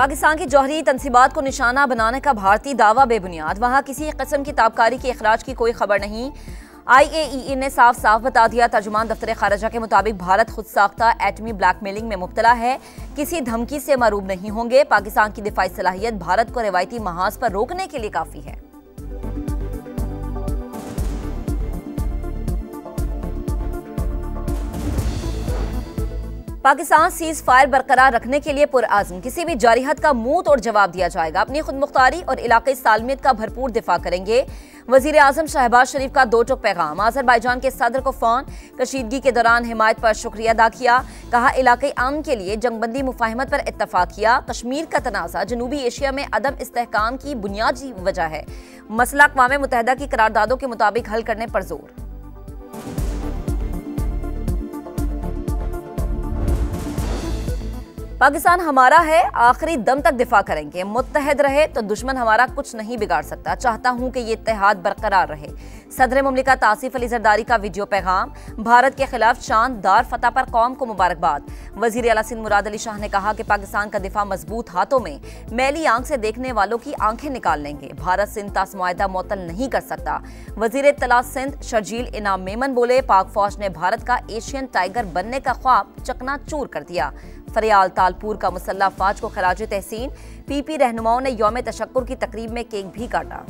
पाकिस्तान की जौहरी तनसीबात को निशाना बनाने का भारतीय दावा बेबुनियाद, वहां किसी किस्म की ताबकारी के अखराज की कोई खबर नहीं। IAEA ने साफ साफ बता दिया। तर्जुमान दफ्तर खारजा के मुताबिक भारत खुद साख्ता एटमी ब्लैकमेलिंग में मुब्तला है, किसी धमकी से मरूब नहीं होंगे। पाकिस्तान की दिफाई सलाहियत भारत को रिवायती महाज पर रोकने के लिए काफी है। पाकिस्तान सीज फायर बरकरार रखने के लिए पुरआज़म, किसी भी जारिहत का मुंह तोड़ जवाब दिया जाएगा। अपनी खुद मुख्तारी और इलाक़ाई सालमियत का भरपूर दिफा करेंगे। वज़ीर आज़म शहबाज शरीफ का दो टुक पैगाम। आज़रबाईजान के सदर को फ़ोन, कशीदगी के दौरान हिमायत पर शुक्रिया अदा किया। कहा इलाक़ाई अमन के लिए जंगबंदी मुफाहमत पर इत्तफ़ाक़ किया। कश्मीर का तनाज़ा जनूबी एशिया में अदम इस्तेहकाम की बुनियादी वजह है। मसला अक़वाम मुत्तहिदा की करारदादों के मुताबिक हल करने पर जोर। पाकिस्तान हमारा है, आखिरी दम तक दिफा करेंगे। मुत्तहद रहे तो दुश्मन हमारा कुछ नहीं बिगाड़ सकता। चाहता हूं कि ये इत्तेहाद बरकरार रहे। सदर मुमलिकत आसिफ अली जरदारी का वीडियो पैगाम। भारत के खिलाफ शानदार फतह पर कौम को मुबारकबाद। वजीर आला सिंध मुराद अली शाह ने कहा कि पाकिस्तान का दिफा मजबूत हाथों में, मैली आंख से देखने वालों की आंखें निकाल लेंगे। भारत सिंध तास मुआहदा मुअत्तल नहीं कर सकता। वजीर इत्तला सिंध शर्जील इनाम मेमन बोले, पाक फौज ने भारत का एशियन टाइगर बनने का ख्वाब चकनाचूर कर दिया। फरियाल तालपुर का मुसल्ला अफवाज को खराज तहसीन। PP रहनुमाओं ने यौम तशक्कुर की तकरीब में केक भी काटा।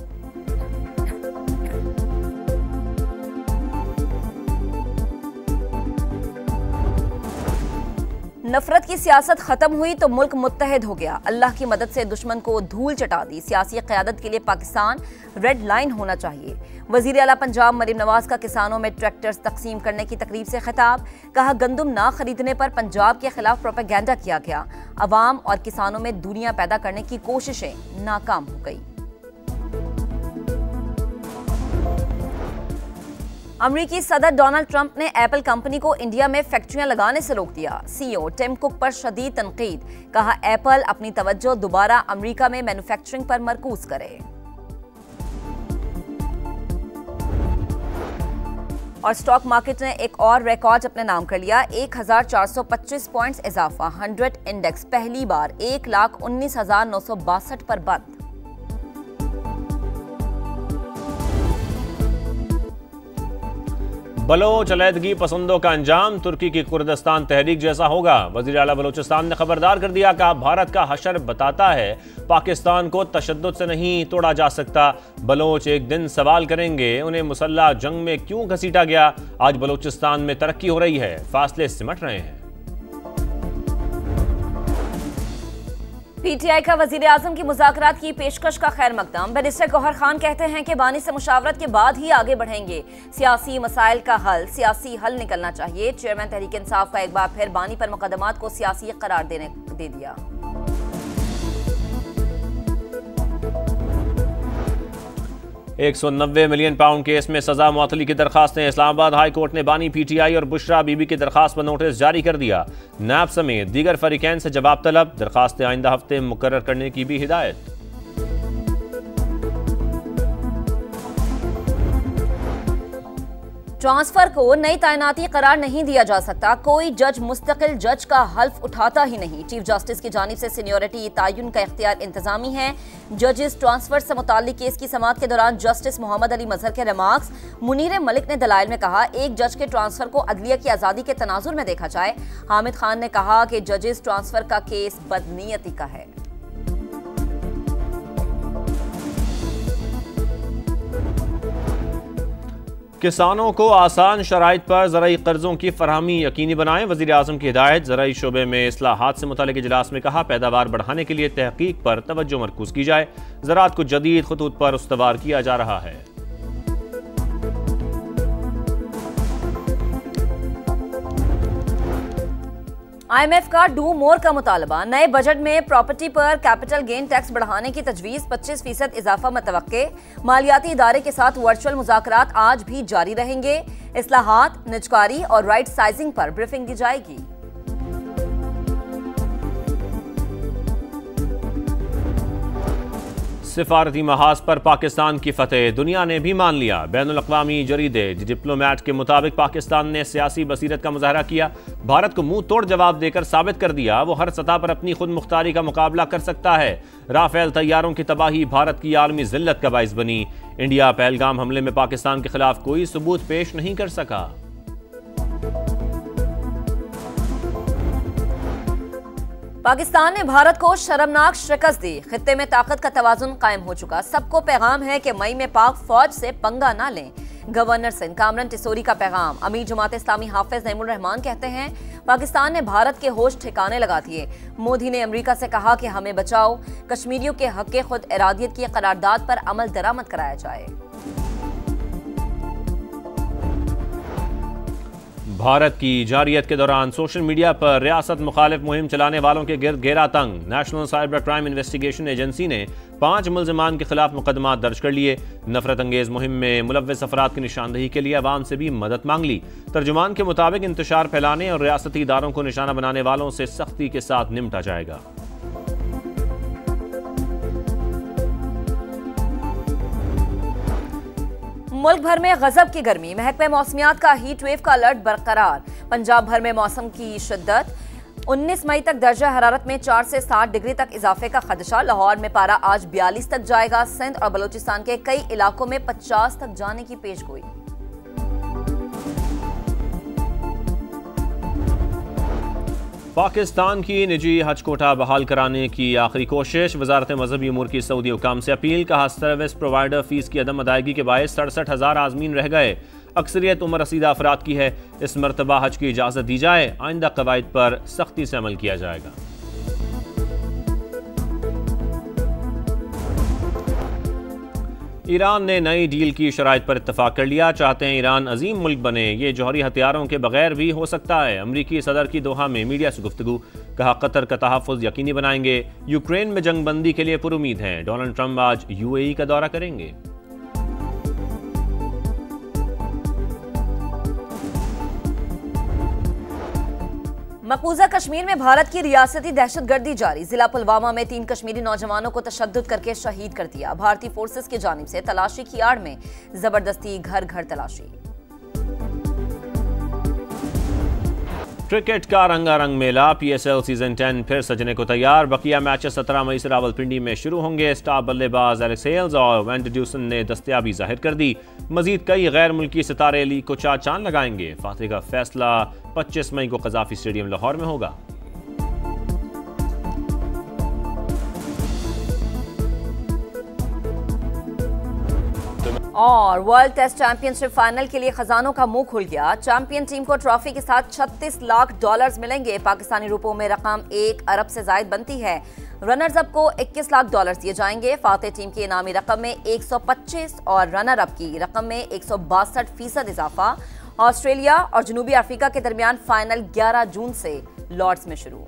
नफरत की सियासत खत्म हुई तो मुल्क मुत्तहद हो गया। अल्लाह की मदद से दुश्मन को धूल चटा दी। सियासी क़यादत के लिए पाकिस्तान रेड लाइन होना चाहिए। वज़ीर आला पंजाब मरीम नवाज का किसानों में ट्रैक्टर्स तकसीम करने की तकरीब से खिताब। कहा गंदम ना खरीदने पर पंजाब के खिलाफ प्रोपेगेंडा किया गया। अवाम और किसानों में दूरियां पैदा करने की कोशिशें नाकाम हो गई। अमरीकी सदर डोनाल्ड ट्रंप ने एप्पल कंपनी को इंडिया में फैक्ट्रियां लगाने से रोक दिया। CEO टिम कुक पर शदीद तनकीद। कहा एप्पल अपनी तवज्जो दोबारा अमरीका में मैन्युफैक्चरिंग पर मरकूज करे। और स्टॉक मार्केट ने एक और रिकॉर्ड अपने नाम कर लिया। 1425 पॉइंट्स इजाफा। 100 इंडेक्स पहली बार 1,19,962 पर बंद। बलोच अलहदगी पसंदों का अंजाम तुर्की की कुर्दिस्तान तहरीक जैसा होगा। वज़ीर आला बलोचिस्तान ने खबरदार कर दिया। कहा भारत का हशर बताता है पाकिस्तान को तशद्दुद से नहीं तोड़ा जा सकता। बलोच एक दिन सवाल करेंगे उन्हें मुसल्लह जंग में क्यों घसीटा गया। आज बलोचिस्तान में तरक्की हो रही है, फासले सिमट रहे हैं। PTI का वजीर आजम की मुज़ाकरात की पेशकश का खैर मकदम। बैरिस्टर गौहर खान कहते हैं कि बानी से मुशावरत के बाद ही आगे बढ़ेंगे। सियासी मसाइल का हल सियासी हल निकलना चाहिए। चेयरमैन तहरीक इंसाफ का एक बार फिर बानी पर मुकदमात को सियासी करार दे दिया। 190 मिलियन पाउंड केस में सजा मुअत्तली की दरखास्तें। इस्लामाबाद हाई कोर्ट ने बानी PTI और बुशरा बीबी की दरखास्त पर नोटिस जारी कर दिया। नैब समेत दीगर फरीकैन से जवाब तलब। दरखास्तें आइंदा हफ्ते मुकर्रर करने की भी हिदायत। ट्रांसफर को नई तैनाती करार नहीं दिया जा सकता। कोई जज मुस्तकिल जज का हल्फ उठाता ही नहीं। चीफ जस्टिस की जानिब से सीनियरिटी तयन का इख्तियार इंतजामी है। जजेस ट्रांसफर से मुताल्लिक केस की समाअत के दौरान जस्टिस मोहम्मद अली मजहर के रिमार्क्स। मुनीर मलिक ने दलाइल में कहा एक जज के ट्रांसफर को अदलिया की आज़ादी के तनाजुर में देखा जाए। हामिद खान ने कहा कि जजेस ट्रांसफर का केस बदनीयती का है। किसानों को आसान शराइत पर ज़राई कर्ज़ों की फरहमी यकीनी बनाएं। वज़ीर आज़म की हिदायत। ज़राई शोबे में इस्लाहात से मुतालिक इजलास में कहा पैदावार बढ़ाने के लिए तहकीक पर तवज्जो मरकूज की जाए। ज़राअत को जदीद खतूत पर उस्तवार किया जा रहा है। IMF का डू मोर का मुतालबा। नए बजट में प्रॉपर्टी पर कैपिटल गेन टैक्स बढ़ाने की तजवीज़। 25% इजाफा मतवक्के। मालियाती इदारे के साथ वर्चुअल मुज़ाकरात आज भी जारी रहेंगे। इस्लाहात, निजकारी और राइट साइजिंग पर ब्रीफिंग दी जाएगी। सिफारती महाज पर पाकिस्तान की फतेह दुनिया ने भी मान लिया। बैनुल-अक़वामी जरीदे द डिप्लोमैट के मुताबिक पाकिस्तान ने सियासी बसीरत का मुजाहरा किया, भारत को मुंह तोड़ जवाब देकर साबित कर दिया वो हर सतह पर अपनी खुद मुख्तारी का मुकाबला कर सकता है। राफेल तैयारों की तबाही भारत की आलमी जिल्लत का बाइस बनी। इंडिया पहलगाम हमले में पाकिस्तान के खिलाफ कोई सबूत पेश नहीं कर सका। पाकिस्तान ने भारत को शर्मनाक शिकस्त दी, खित्ते में ताकत का तवाजुन कायम हो चुका। सबको पैगाम है कि मई में पाक फौज से पंगा ना लें। गवर्नर सिंध कामरान टिसोरी का पैगाम। अमीर जमात इस्लामी हाफिज नईमुर रहमान कहते हैं पाकिस्तान ने भारत के होश ठिकाने लगा दिए। मोदी ने अमेरिका से कहा कि हमें बचाओ, कश्मीरियों के हक खुद इरादियत की करारदाद पर अमल दरामद कराया जाए। भारत की जारियत के दौरान सोशल मीडिया पर रियासत मुखालिफ मुहिम चलाने वालों के गिर्द घेरा तंग। National cyber crime investigation agency ने 5 मुल्जिमान के खिलाफ मुकदमा दर्ज कर लिए। नफरत अंगेज मुहिम में मुलव्वस अफराद की निशानदही के लिए अवाम से भी मदद मांग ली। तर्जुमान के मुताबिक इंतशार फैलाने और रियासती इदारों को निशाना बनाने वालों से सख्ती के साथ निपटा जाएगा। मुल्क भर में गजब की गर्मी, महकमे मौसमियात का हीट वेव का अलर्ट बरकरार। पंजाब भर में मौसम की शिद्दत, 19 मई तक दर्जा हरारत में 4 से 7 डिग्री तक इजाफे का खदशा। लाहौर में पारा आज 42 तक जाएगा। सिंध और बलूचिस्तान के कई इलाकों में 50 तक जाने की पेशगोई। पाकिस्तान की निजी हज कोटा बहाल कराने की आखिरी कोशिश। वजारत मजहबी उमूर की सऊदी हुकाम से अपील। कहा सर्विस प्रोवाइडर फीस की अदम अदायगी के बायस 67,000 आजमीन रह गए। अक्सरियत उम्र रसीदा अफराद की है। इस मरतबा हज की इजाज़त दी जाए, आइंदा कवायद पर सख्ती से अमल किया जाएगा। ईरान ने नई डील की शराइत पर इत्तफाक कर लिया। चाहते हैं ईरान अजीम मुल्क बने, ये जौहरी हथियारों के बगैर भी हो सकता है। अमरीकी सदर की दोहा में मीडिया से गुफ्तगू। कहा कतर का तहफ़्फ़ुज़ यकीनी बनाएंगे। यूक्रेन में जंग बंदी के लिए पुरुमीद हैं। डोनाल्ड ट्रंप आज UAE का दौरा करेंगे। मकबूजा कश्मीर में भारत की रियासती दहशतगर्दी जारी। जिला पुलवामा में 3 कश्मीरी नौजवानों को तशद्दुद करके शहीद कर दिया। भारतीय फोर्सेस की जानिब से तलाशी की आड़ में जबरदस्ती घर घर तलाशी। क्रिकेट का रंगारंग मेला। PSL सीजन 10 फिर सजने को तैयार। बकिया मैचेस 17 मई से रावलपिंडी में शुरू होंगे। स्टार बल्लेबाज एलेक्स हेल्स और वैन ड्यूसन ने दस्तयाबी जाहिर कर दी। मजीद कई गैर मुल्की सितारे लीग को चांद लगाएंगे। फातह का फैसला 25 मई को कज़ाफी स्टेडियम लाहौर में होगा। और वर्ल्ड टेस्ट चैंपियनशिप फाइनल के लिए खजानों का मुंह खुल गया। चैंपियन टीम को ट्रॉफी के साथ $36 लाख मिलेंगे। पाकिस्तानी रुपयों में रकम 1 अरब से जायद बनती है। रनर्स अप को $21 लाख दिए जाएंगे। फातेह टीम की इनामी रकम में 125 और रनर अप की रकम में 162% इजाफा। ऑस्ट्रेलिया और जनूबी अफ्रीका के दरमियान फाइनल 11 जून से लॉर्ड्स में शुरू।